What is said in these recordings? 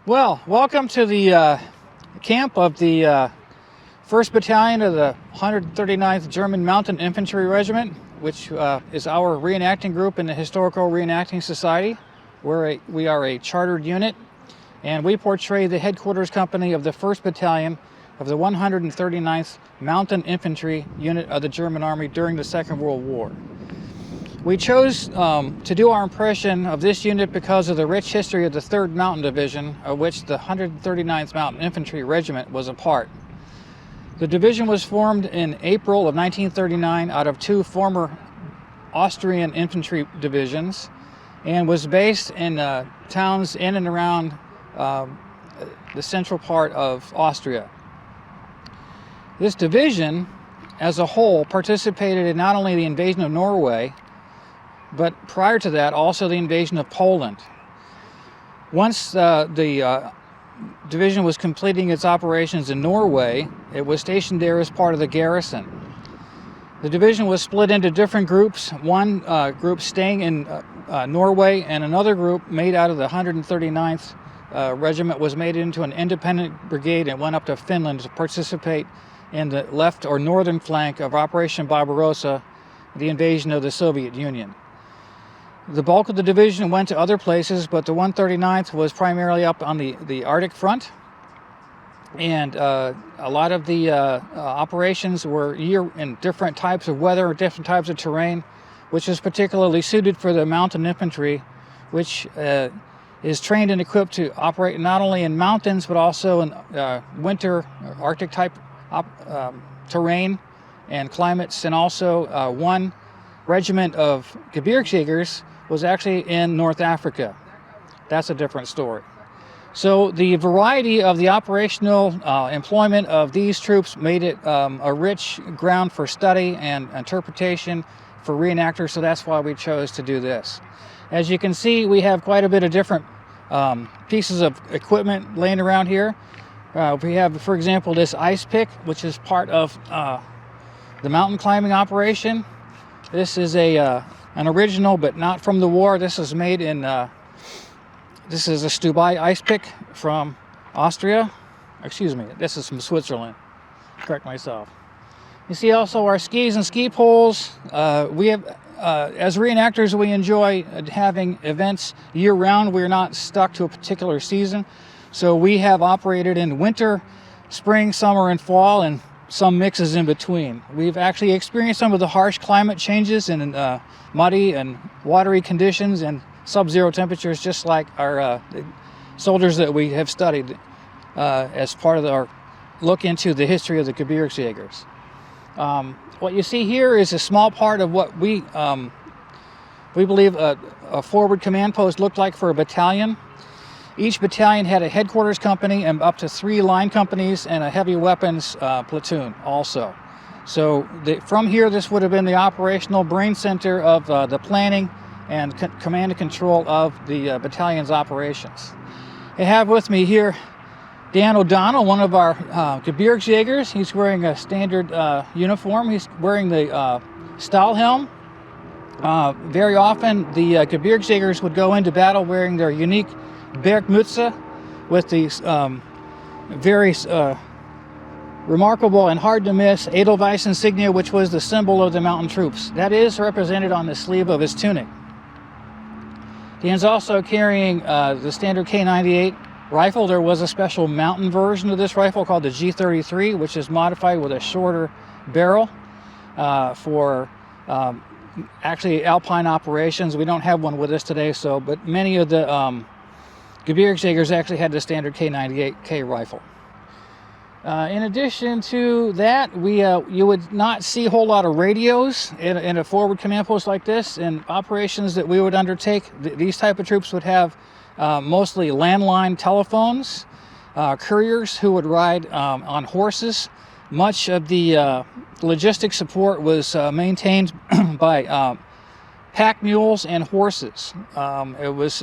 Well, welcome to the camp of the 1st Battalion of the 139th German Mountain Infantry Regiment, which is our reenacting group in the Historical Reenacting Society. We are a chartered unit, and we portray the headquarters company of the 1st Battalion of the 139th Mountain Infantry Unit of the German Army during the Second World War. We chose to do our impression of this unit because of the rich history of the 3rd Mountain Division, of which the 139th Mountain Infantry Regiment was a part. The division was formed in April of 1939 out of 2 former Austrian infantry divisions and was based in towns in and around the central part of Austria. This division as a whole participated in not only the invasion of Norway, but prior to that, also the invasion of Poland. Once the division was completing its operations in Norway, it was stationed there as part of the garrison. The division was split into different groups, one group staying in Norway, and another group made out of the 139th Regiment was made into an independent brigade and went up to Finland to participate in the left or northern flank of Operation Barbarossa, the invasion of the Soviet Union. The bulk of the division went to other places, but the 139th was primarily up on the Arctic front, and a lot of the operations were in different types of weather, different types of terrain, which is particularly suited for the mountain infantry, which is trained and equipped to operate not only in mountains, but also in winter Arctic type terrain and climates. And also one regiment of Gebirgsjägers was actually in North Africa. That's a different story. So the variety of the operational employment of these troops made it a rich ground for study and interpretation for reenactors, so that's why we chose to do this. As you can see, we have quite a bit of different pieces of equipment laying around here. We have, for example, this ice pick, which is part of the mountain climbing operation. This is an original, but not from the war. This is made in, this is a Stubai ice pick from Austria. Excuse me, this is from Switzerland. Correct myself. You see also our skis and ski poles. We have, as reenactors, we enjoy having events year-round. We're not stuck to a particular season. So we have operated in winter, spring, summer, and fall, and some mixes in between. We've actually experienced some of the harsh climate changes in muddy and watery conditions and sub-zero temperatures, just like our soldiers that we have studied as part of our look into the history of the Gebirgsjägers. What you see here is a small part of what we believe a forward command post looked like for a battalion. Each battalion had a headquarters company and up to 3 line companies and a heavy weapons platoon also. So from here, this would have been the operational brain center of the planning and command and control of the battalion's operations. I have with me here Dan O'Donnell, one of our Gebirgsjägers. He's wearing a standard uniform. He's wearing the Stahlhelm. Very often, the Gebirgsjägers would go into battle wearing their unique Bergmütze with these very remarkable and hard to miss Edelweiss insignia, which was the symbol of the mountain troops. That is represented on the sleeve of his tunic. Dan's also carrying the standard K98 rifle. There was a special mountain version of this rifle called the G33, which is modified with a shorter barrel for actually alpine operations. We don't have one with us today, but many of the Gebirgsjägers actually had the standard K98K rifle. In addition to that, you would not see a whole lot of radios in a forward command post like this. In operations that we would undertake, these type of troops would have mostly landline telephones, couriers who would ride on horses. Much of the logistics support was maintained by pack mules and horses. It was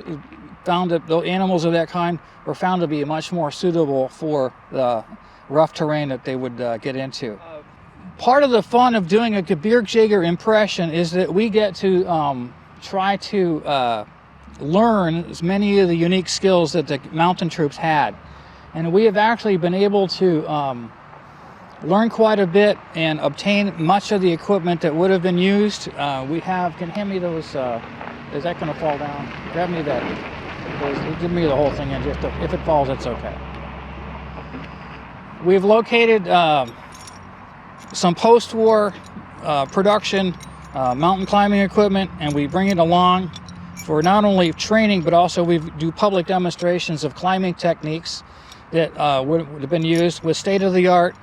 found that the animals of that kind were found to be much more suitable for the rough terrain that they would get into. Part of the fun of doing a Gebirgsjäger impression is that we get to try to learn as many of the unique skills that the mountain troops had. And we have actually been able to learn quite a bit and obtain much of the equipment that would have been used. We have, can hand me those, is that going to fall down? Grab me that, give me the whole thing, and just if it falls, it's okay. We've located some post-war production mountain climbing equipment, and we bring it along for not only training, but also we do public demonstrations of climbing techniques that would have been used with state-of-the-art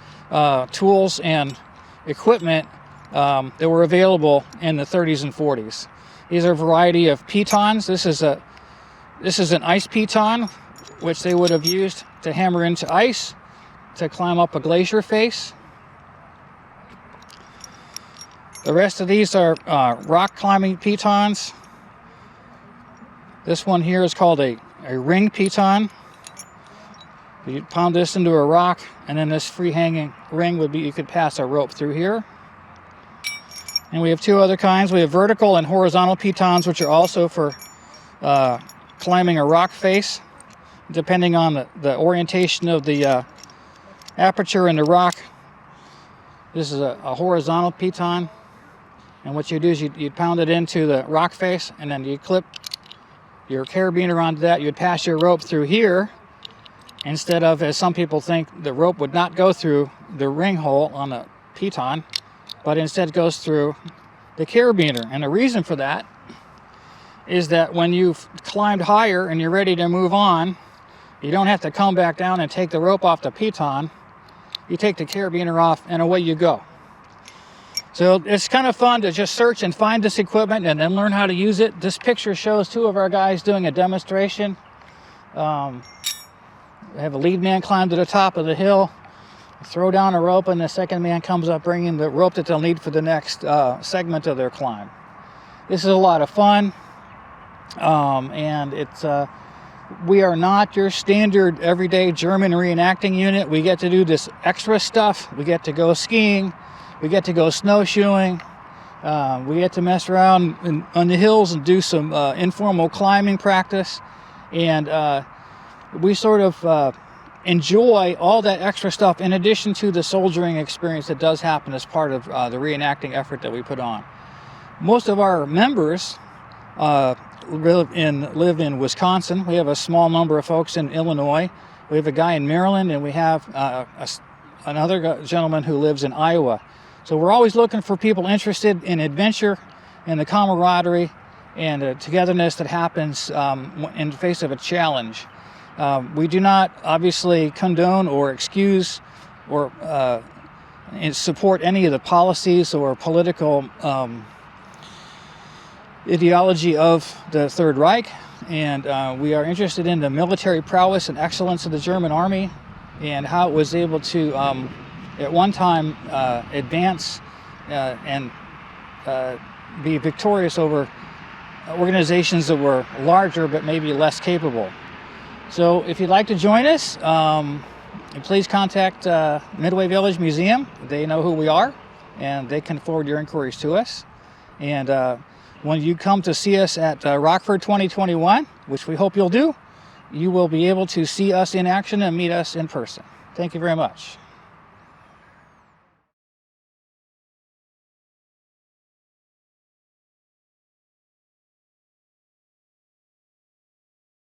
tools and equipment that were available in the 30s and 40s. These are a variety of pitons. This is an ice piton, which they would have used to hammer into ice to climb up a glacier face. The rest of these are rock climbing pitons. This one here is called a ring piton. You pound this into a rock, and then this free hanging ring would be, you could pass a rope through here. And we have two other kinds. We have vertical and horizontal pitons, which are also for climbing a rock face, depending on the orientation of the aperture in the rock. This is a horizontal piton, and what you do is you'd pound it into the rock face, and then you clip your carabiner onto that. You'd pass your rope through here, instead of, as some people think, the rope would not go through the ring hole on the piton, but instead goes through the carabiner. And the reason for that is that when you've climbed higher and you're ready to move on, you don't have to come back down and take the rope off the piton. You take the carabiner off and away you go. So it's kind of fun to just search and find this equipment and then learn how to use it. This picture shows two of our guys doing a demonstration. We have a lead man climb to the top of the hill, throw down a rope, and the second man comes up bringing the rope that they'll need for the next segment of their climb. This is a lot of fun, and it's we are not your standard everyday German reenacting unit. We get to do this extra stuff. We get to go skiing, we get to go snowshoeing, we get to mess around on the hills and do some informal climbing practice, and we sort of enjoy all that extra stuff in addition to the soldiering experience that does happen as part of the reenacting effort that we put on. Most of our members live in Wisconsin. We have a small number of folks in Illinois. We have a guy in Maryland, and we have another gentleman who lives in Iowa. So we're always looking for people interested in adventure and the camaraderie and the togetherness that happens in the face of a challenge. We do not obviously condone or excuse or support any of the policies or political ideology of the Third Reich, and we are interested in the military prowess and excellence of the German army and how it was able to at one time advance and be victorious over organizations that were larger but maybe less capable. So if you'd like to join us, please contact Midway Village Museum. They know who we are, and they can forward your inquiries to us. And when you come to see us at Rockford 2021, which we hope you'll do, you will be able to see us in action and meet us in person. Thank you very much.